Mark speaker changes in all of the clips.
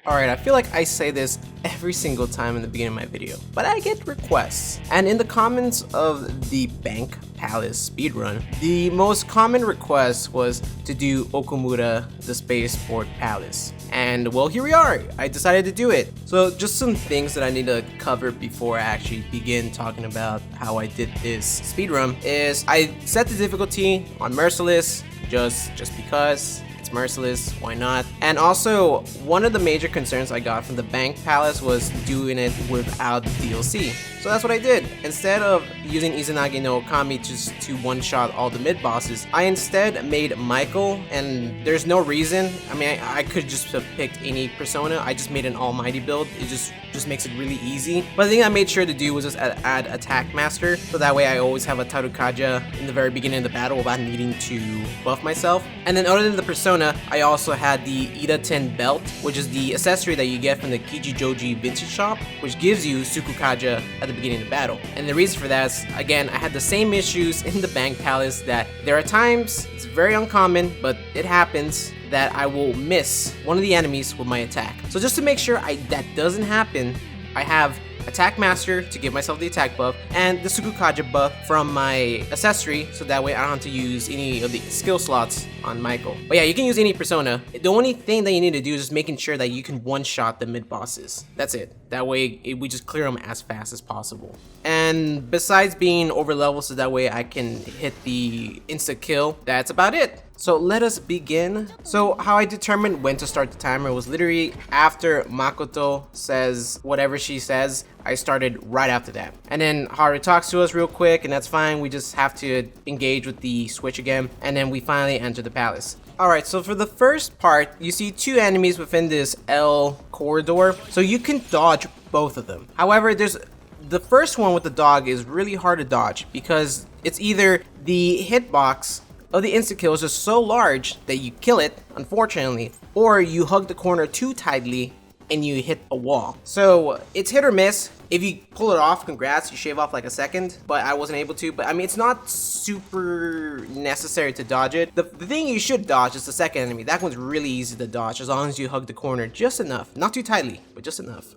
Speaker 1: Alright, I feel like I say this every single time in the beginning of my video, but I get requests. And in the comments of the Bank Palace speedrun, the most common request was to do Okumura, the Spaceport Palace. And well, here we are. I decided to do it. So just some things that I need to cover before I actually begin talking about how I did this speedrun is I set the difficulty on Merciless just because. Merciless, why not? And also, one of the major concerns I got from the Bank Palace was doing it without DLC. So that's what I did. Instead of using izanagi-no-okami just to one-shot all the mid-bosses, I instead made Michael, and there's no reason. I mean, I could just have picked any persona. I just made an almighty build. It just makes it really easy. But the thing I made sure to do was just add Attack Master, so that way I always have a Tarukaja in the very beginning of the battle without needing to buff myself. And then other than the persona, I also had the Ida-10 belt, which is the accessory that you get from the Kijijoji vintage shop, which gives you Tsukukaja at the beginning of the battle. And the reason for that is, again, I had the same issues in the Bank Palace that there are times, it's very uncommon, but it happens, that I will miss one of the enemies with my attack. So just to make sure that doesn't happen, I have Attack Master to give myself the attack buff, and the Tsukukaja buff from my accessory, so that way I don't have to use any of the skill slots on Michael. But yeah, you can use any persona. The only thing that you need to do is just making sure that you can one-shot the mid-bosses. That's it. That way, we just clear them as fast as possible. And besides being over-leveled so that way I can hit the insta-kill, that's about it. So let us begin. So how I determined when to start the timer was literally after Makoto says whatever she says, I started right after that. And then Haru talks to us real quick, and that's fine. We just have to engage with the switch again, and then we finally enter the palace. Alright, so for the first part, you see two enemies within this L corridor, so you can dodge both of them. However, the first one with the dog is really hard to dodge because it's either the hitbox of the insta-kill is just so large that you kill it, unfortunately, or you hug the corner too tightly and you hit a wall. So it's hit or miss. If you pull it off, congrats, you shave off like a second, but I wasn't able to. But I mean, it's not super necessary to dodge it. The thing you should dodge is the second enemy. That one's really easy to dodge as long as you hug the corner just enough. Not too tightly, but just enough.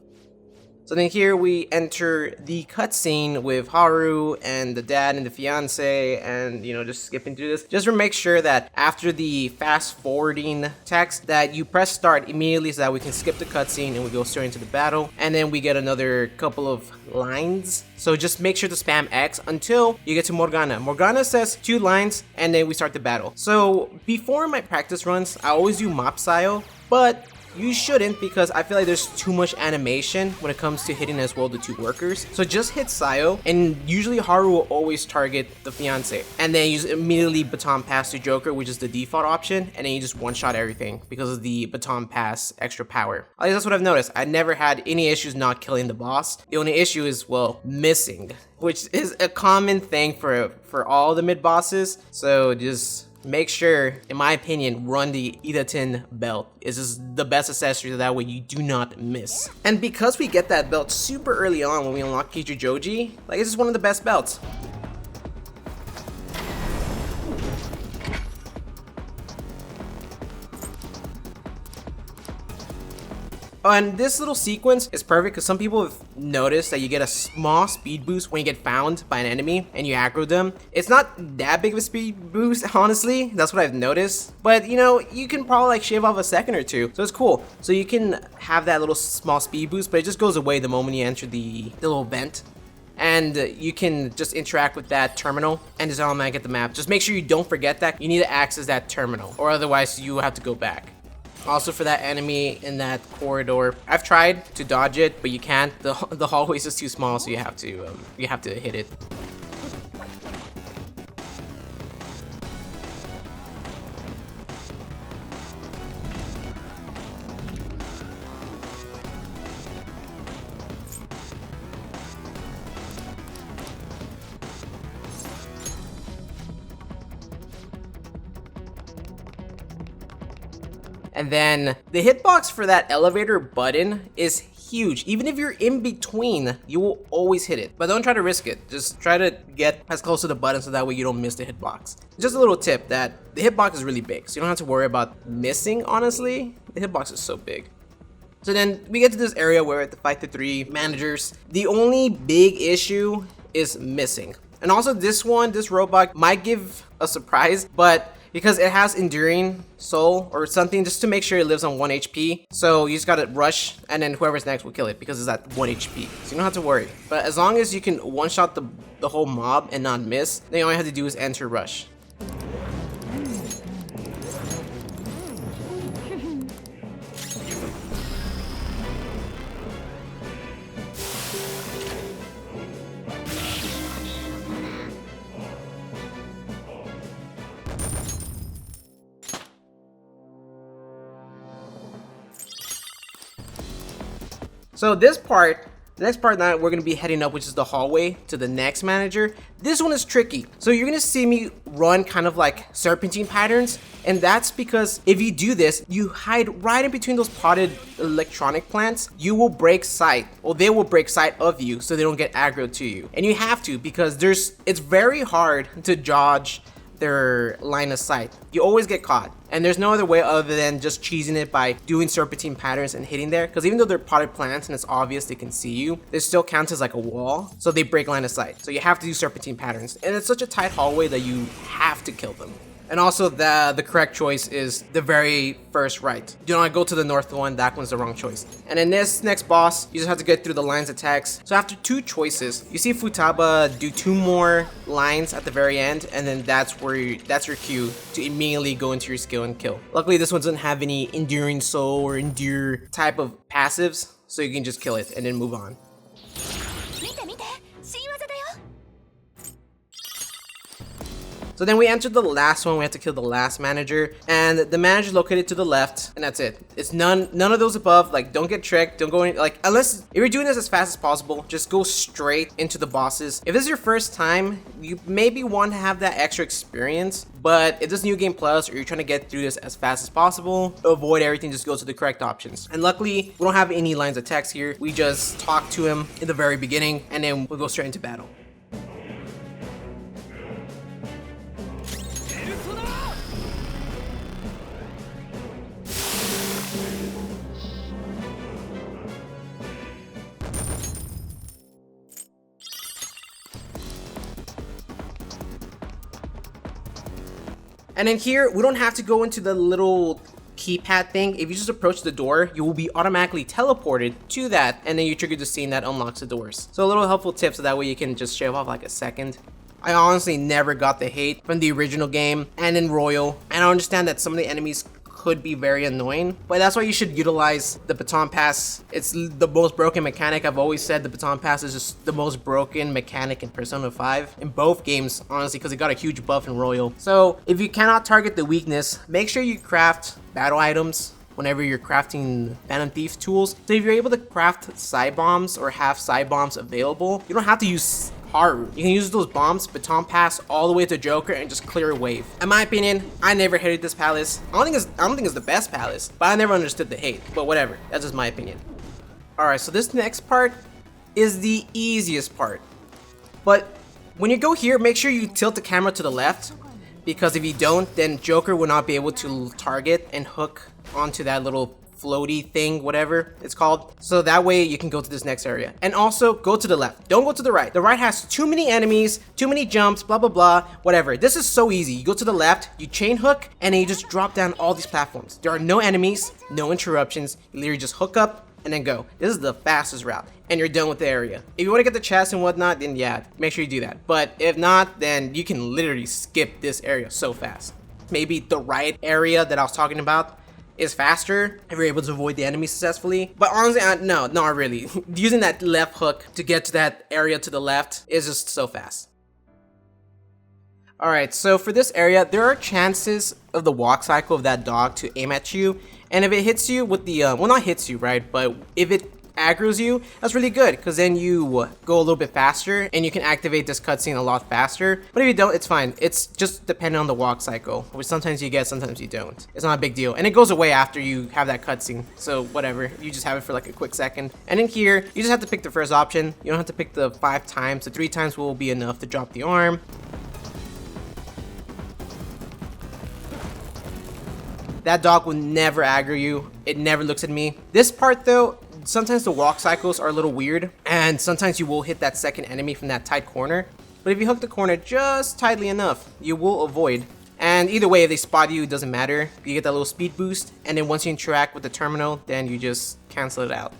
Speaker 1: So then here we enter the cutscene with Haru and the dad and the fiance, and you know, just skipping through this. Just to make sure that after the fast forwarding text that you press start immediately so that we can skip the cutscene and we go straight into the battle. And then we get another couple of lines. So just make sure to spam X until you get to Morgana. Morgana says 2 lines and then we start the battle. So before my practice runs, I always do Mop Sayo, but you shouldn't, because I feel like there's too much animation when it comes to hitting as well the 2 workers. So just hit Sayo, and usually Haru will always target the fiance. And then you just immediately baton pass to Joker, which is the default option, and then you just one-shot everything because of the baton pass extra power. At least that's what I've noticed. I never had any issues not killing the boss. The only issue is, well, missing, which is a common thing for all the mid-bosses. So just make sure, in my opinion, run the Ida-10 belt. It's just the best accessory, so that way you do not miss. And because we get that belt super early on when we unlock Kijijoji, like, it's just one of the best belts. Oh, and this little sequence is perfect because some people have noticed that you get a small speed boost when you get found by an enemy and you aggro them. It's not that big of a speed boost, honestly. That's what I've noticed. But, you know, you can probably like shave off a second or two. So it's cool. So you can have that little small speed boost, but it just goes away the moment you enter the little vent. And you can just interact with that terminal and just automatically get the map. Just make sure you don't forget that. You need to access that terminal, or otherwise you will have to go back. Also, for that enemy in that corridor, I've tried to dodge it, but you can't. The hallway is just too small, so you have to hit it. And then the hitbox for that elevator button is huge. Even if you're in between, you will always hit it. But don't try to risk it. Just try to get as close to the button so that way you don't miss the hitbox. Just a little tip that the hitbox is really big, so you don't have to worry about missing, honestly. The hitbox is so big. So then we get to this area where we have to fight the 3 managers. The only big issue is missing. And also this robot might give a surprise, but because it has enduring soul or something just to make sure it lives on 1 HP. So you just gotta rush and then whoever's next will kill it because it's at 1 HP. So you don't have to worry. But as long as you can one-shot the whole mob and not miss, then all you have to do is enter rush. So this part, the next part that we're going to be heading up, which is the hallway to the next manager. This one is tricky. So you're going to see me run kind of like serpentine patterns. And that's because if you do this, you hide right in between those potted electronic plants, you will break sight. Well, they will break sight of you so they don't get aggro to you. And you have to because it's very hard to dodge their line of sight. You always get caught. And there's no other way other than just cheesing it by doing serpentine patterns and hitting there. Because even though they're potted plants and it's obvious they can see you, they still count as like a wall. So they break line of sight. So you have to do serpentine patterns. And it's such a tight hallway that you have to kill them. And also the correct choice is the very first right. Do not go to the north one, that one's the wrong choice. And in this next boss, you just have to get through the lines attacks. So after 2 choices, you see Futaba do 2 more lines at the very end, and then that's your cue to immediately go into your skill and kill. Luckily this one doesn't have any enduring soul or endure type of passives, so you can just kill it and then move on. So then we entered the last one. We have to kill the last manager, and the manager is located to the left, and that's it. It's none of those above. Like, don't get tricked. Don't go in, like, unless if you're doing this as fast as possible, just go straight into the bosses. If this is your first time, you maybe want to have that extra experience, but if this is New Game Plus or you're trying to get through this as fast as possible, avoid everything, just go to the correct options. And luckily, we don't have any lines of text here. We just talk to him in the very beginning, and then we'll go straight into battle. And then here, we don't have to go into the little keypad thing. If you just approach the door, you will be automatically teleported to that, and then you trigger the scene that unlocks the doors. So a little helpful tip, so that way you can just shave off like a second. I honestly never got the hate from the original game and in Royal, and I understand that some of the enemies could be very annoying, but that's why you should utilize the baton pass. It's the most broken mechanic. I've always said the baton pass is just the most broken mechanic in Persona 5 in both games, honestly, because it got a huge buff in Royal. So if you cannot target the weakness, make sure you craft battle items whenever you're crafting Phantom Thief tools. So if you're able to craft side bombs or have side bombs available, you don't have to use Haru. You can use those bombs, baton pass all the way to Joker, and just clear a wave. In my opinion, I never hated this palace. I don't think it's the best palace, but I never understood the hate. But whatever, that's just my opinion. Alright, so this next part is the easiest part. But when you go here, make sure you tilt the camera to the left, because if you don't, then Joker will not be able to target and hook onto that little floaty thing, whatever it's called. So that way you can go to this next area. And also go to the left. Don't go to the right. The right has too many enemies, too many jumps, blah, blah, blah, whatever. This is so easy. You go to the left, you chain hook, and then you just drop down all these platforms. There are no enemies, no interruptions. You literally just hook up and then go. This is the fastest route, and you're done with the area. If you want to get the chest and whatnot, then yeah, make sure you do that. But if not, then you can literally skip this area so fast. Maybe the right area that I was talking about is faster if you're able to avoid the enemy successfully, but honestly, no, not really. Using that left hook to get to that area to the left is just so fast. Alright, so for this area, there are chances of the walk cycle of that dog to aim at you, and if it hits you with the, well, not hits you, right, but if it aggroes you, that's really good, because then you go a little bit faster and you can activate this cutscene a lot faster. But if you don't, it's fine. It's just dependent on the walk cycle, which sometimes you get, sometimes you don't. It's not a big deal, and it goes away after you have that cutscene, so whatever, you just have it for like a quick second. And in here, you just have to pick the first option. You don't have to pick the 5 times. The 3 times will be enough to drop the arm. That dog will never aggro you. It never looks at me. This part though, sometimes the walk cycles are a little weird, and sometimes you will hit that second enemy from that tight corner. But if you hook the corner just tightly enough, you will avoid. And either way, if they spot you, it doesn't matter. You get that little speed boost, and then once you interact with the terminal, then you just cancel it out.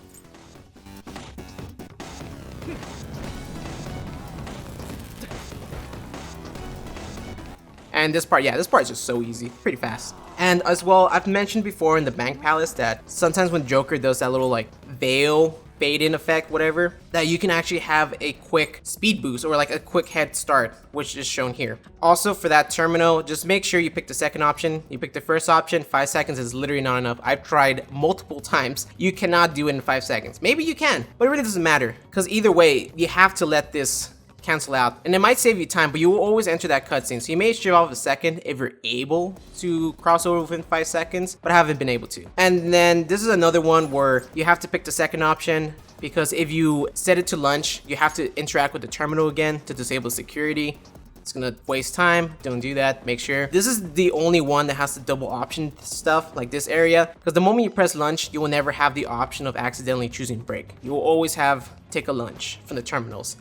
Speaker 1: And this part, yeah, this part is just so easy, pretty fast. And as well, I've mentioned before in the Bank Palace that sometimes when Joker does that little like veil fade in effect, whatever, that you can actually have a quick speed boost or like a quick head start, which is shown here. Also for that terminal, just make sure you pick the second option. You pick the first option, 5 seconds is literally not enough. I've tried multiple times. You cannot do it in 5 seconds. Maybe you can, but it really doesn't matter because either way, you have to let this cancel out, and it might save you time, but you will always enter that cutscene, so you may shave off a second if you're able to cross over within 5 seconds, but I haven't been able to. And then this is another one where you have to pick the second option, because if you set it to lunch, you have to interact with the terminal again to disable security. It's gonna waste time. Don't do that. Make sure. This is the only one that has the double option stuff, like this area, because the moment you press lunch, you will never have the option of accidentally choosing break. You will always have take a lunch from the terminals.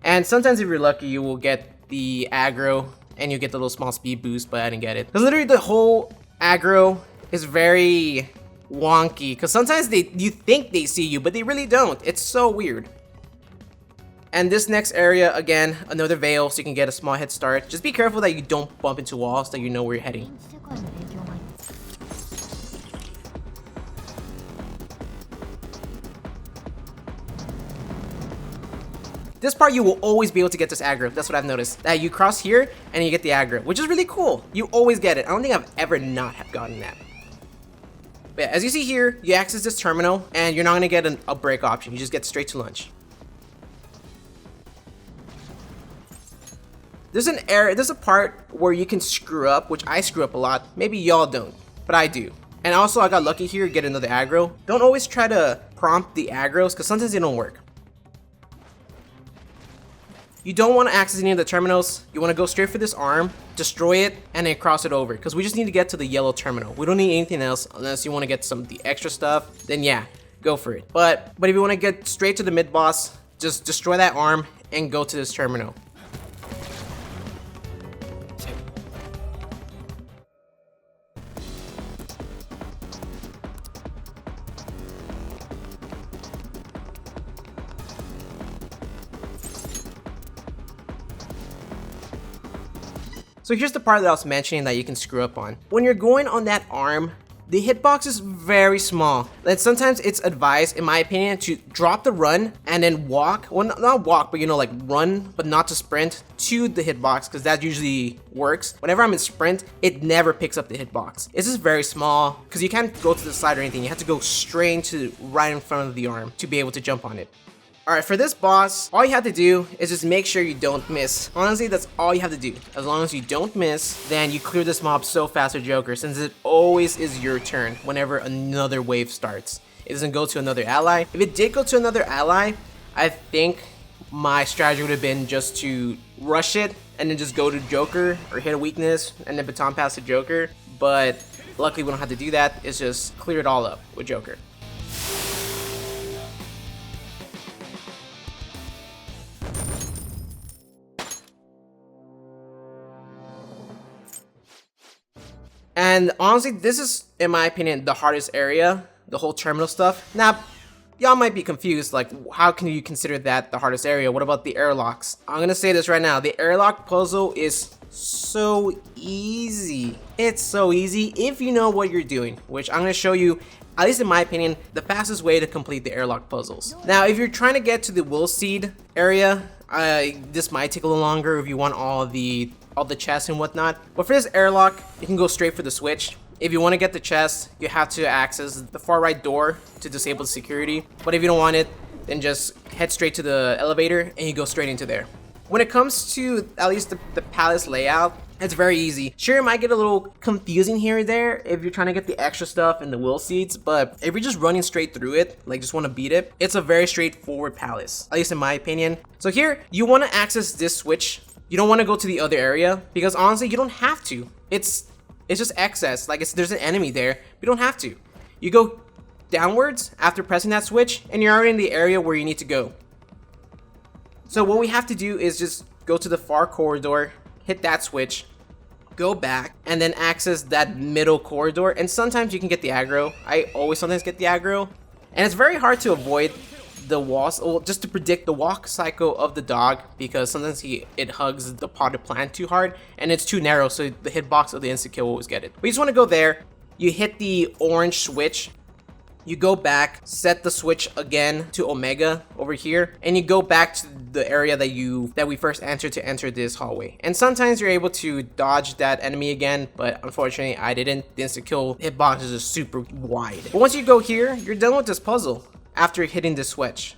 Speaker 1: And sometimes if you're lucky, you will get the aggro and you get the little small speed boost, but I didn't get it. Because literally the whole aggro is very wonky, because sometimes you think they see you, but they really don't. It's so weird. And this next area, again, another veil, so you can get a small head start. Just be careful that you don't bump into walls, that you know where you're heading. This part you will always be able to get this aggro. That's what I've noticed. That you cross here and you get the aggro, which is really cool. You always get it. I don't think I've ever not have gotten that. But yeah, as you see here, you access this terminal and you're not gonna get a break option. You just get straight to lunch. There's a part where you can screw up, which I screw up a lot. Maybe y'all don't, but I do. And also I got lucky here, get another aggro. Don't always try to prompt the aggros, because sometimes they don't work. You don't want to access any of the terminals. You want to go straight for this arm, destroy it, and then cross it over, because we just need to get to the yellow terminal. We don't need anything else unless you want to get some of the extra stuff. Then yeah, go for it. But if you want to get straight to the mid boss, just destroy that arm and go to this terminal. So here's the part that I was mentioning that you can screw up on. When you're going on that arm, the hitbox is very small. And sometimes it's advised, in my opinion, to drop the run and then walk. Well, not walk, but you know, like run, but not to sprint to the hitbox, because that usually works. Whenever I'm in sprint, it never picks up the hitbox. It's just very small, because you can't go to the side or anything. You have to go straight into right in front of the arm to be able to jump on it. Alright, for this boss, all you have to do is just make sure you don't miss. Honestly, that's all you have to do. As long as you don't miss, then you clear this mob so fast with Joker, since it always is your turn whenever another wave starts. It doesn't go to another ally. If it did go to another ally, I think my strategy would have been just to rush it and then just go to Joker or hit a weakness and then baton pass to Joker. But luckily we don't have to do that. It's just clear it all up with Joker. And honestly, this is, in my opinion, the hardest area, the whole terminal stuff. Now, y'all might be confused, like, how can you consider that the hardest area? What about the airlocks? I'm gonna say this right now, the airlock puzzle is so easy. It's so easy if you know what you're doing, which I'm gonna show you, at least in my opinion, the fastest way to complete the airlock puzzles. Now, if you're trying to get to the will seed area, this might take a little longer if you want all the chests and whatnot. But for this airlock, you can go straight for the switch. If you want to get the chest, you have to access the far right door to disable the security. But if you don't want it, then just head straight to the elevator and you go straight into there. When it comes to at least the palace layout, it's very easy. Sure, it might get a little confusing here and there if you're trying to get the extra stuff and the will seeds, but if you're just running straight through it, like just want to beat it, it's a very straightforward palace, at least in my opinion. So here, you want to access this switch. You don't want to go to the other area because honestly, you don't have to. It's It's just excess, like there's an enemy there. You don't have to. You go downwards after pressing that switch, and you're already in the area where you need to go. So what we have to do is just go to the far corridor, hit that switch, go back, and then access that middle corridor. And sometimes you can get the aggro. I always sometimes get the aggro. And it's very hard to avoid the walls, or just to predict the walk cycle of the dog, because sometimes it hugs the potted plant too hard, and it's too narrow, so the hitbox of the insta-kill will always get it. But you just want to go there, you hit the orange switch, you go back, set the switch again to Omega over here, and you go back to the area that we first entered to enter this hallway. And sometimes you're able to dodge that enemy again, but unfortunately I didn't. The insta-kill hitbox is just super wide. But once you go here, you're done with this puzzle after hitting this switch.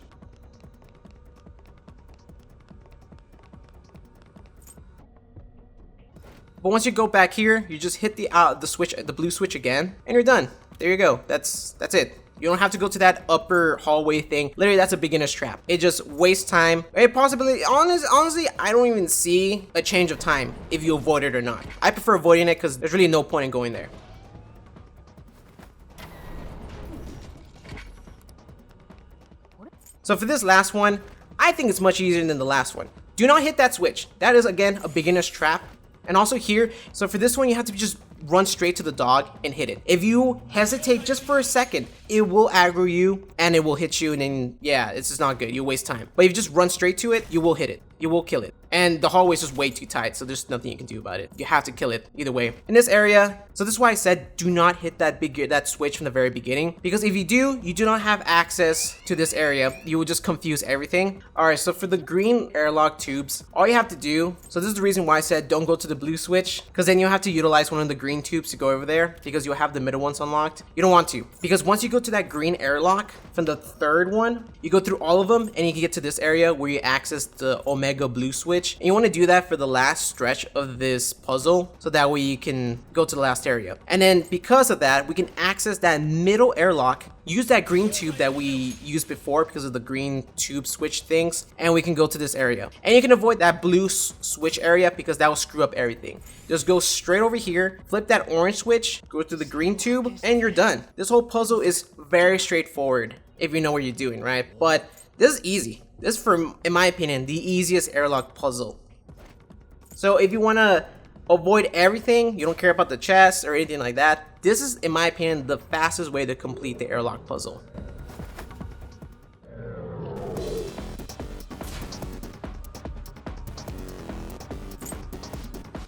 Speaker 1: But once you go back here, you just hit the blue switch again, and you're done. There you go. That's it. You don't have to go to that upper hallway thing. Literally, that's a beginner's trap. It just wastes time. Honestly, I don't even see a change of time if you avoid it or not. I prefer avoiding it because there's really no point in going there. So for this last one, I think it's much easier than the last one. Do not hit that switch. That is, again, a beginner's trap. And also here, so for this one, you have to just run straight to the dog and hit it. If you hesitate just for a second, it will aggro you and it will hit you, and then yeah, it's just not good. You waste time. But if you just run straight to it, you will hit it. You will kill it. And the hallway is just way too tight, so there's nothing you can do about it. You have to kill it either way. In this area, so this is why I said do not hit that switch from the very beginning, because if you do not have access to this area. You will just confuse everything. All right, so for the green airlock tubes, all you have to do, so this is the reason why I said don't go to the blue switch, because then you'll have to utilize one of the green tubes to go over there, because you'll have the middle ones unlocked. You don't want to, because once you go to that green airlock from the third one, you go through all of them and you can get to this area where you access the Omega blue switch. And you want to do that for the last stretch of this puzzle, so that way you can go to the last area. And then because of that, we can access that middle airlock, use that green tube that we used before because of the green tube switch things, and we can go to this area. And you can avoid that blue switch area because that will screw up everything. Just go straight over here, flip that orange switch, go through the green tube, and you're done. This whole puzzle is very straightforward if you know what you're doing, right? But this is easy. This is, in my opinion, the easiest airlock puzzle. So if you want to avoid everything, you don't care about the chest or anything like that, this is, in my opinion, the fastest way to complete the airlock puzzle.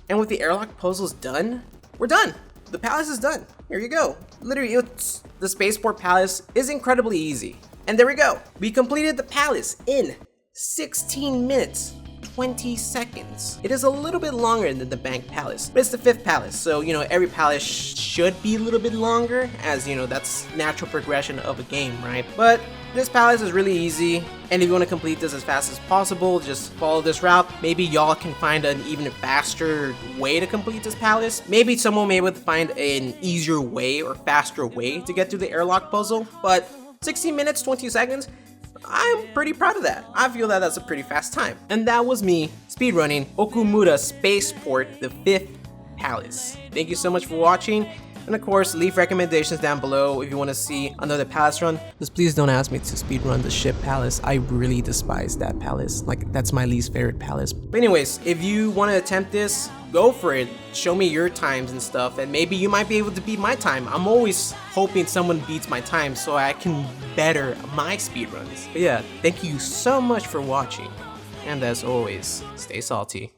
Speaker 1: And with the airlock puzzles done, we're done. The palace is done. Here you go. Literally, the Spaceport Palace is incredibly easy. And there we go. We completed the palace in 16 minutes, 20 seconds. It is a little bit longer than the Bank Palace, but it's the 5th palace. So, you know, every palace should be a little bit longer, as, you know, that's natural progression of a game, right? But this palace is really easy. And if you want to complete this as fast as possible, just follow this route. Maybe y'all can find an even faster way to complete this palace. Maybe someone may be able to find an easier way or faster way to get through the airlock puzzle. But 16 minutes, 20 seconds, I'm pretty proud of that. I feel that that's a pretty fast time. And that was me speedrunning Okumura Spaceport, the 5th palace. Thank you so much for watching. And of course, leave recommendations down below if you want to see another palace run. Just please don't ask me to speedrun the ship palace. I really despise that palace. Like, that's my least favorite palace. But anyways, if you want to attempt this, go for it. Show me your times and stuff, and maybe you might be able to beat my time. I'm always hoping someone beats my time so I can better my speedruns. But yeah, thank you so much for watching. And as always, stay salty.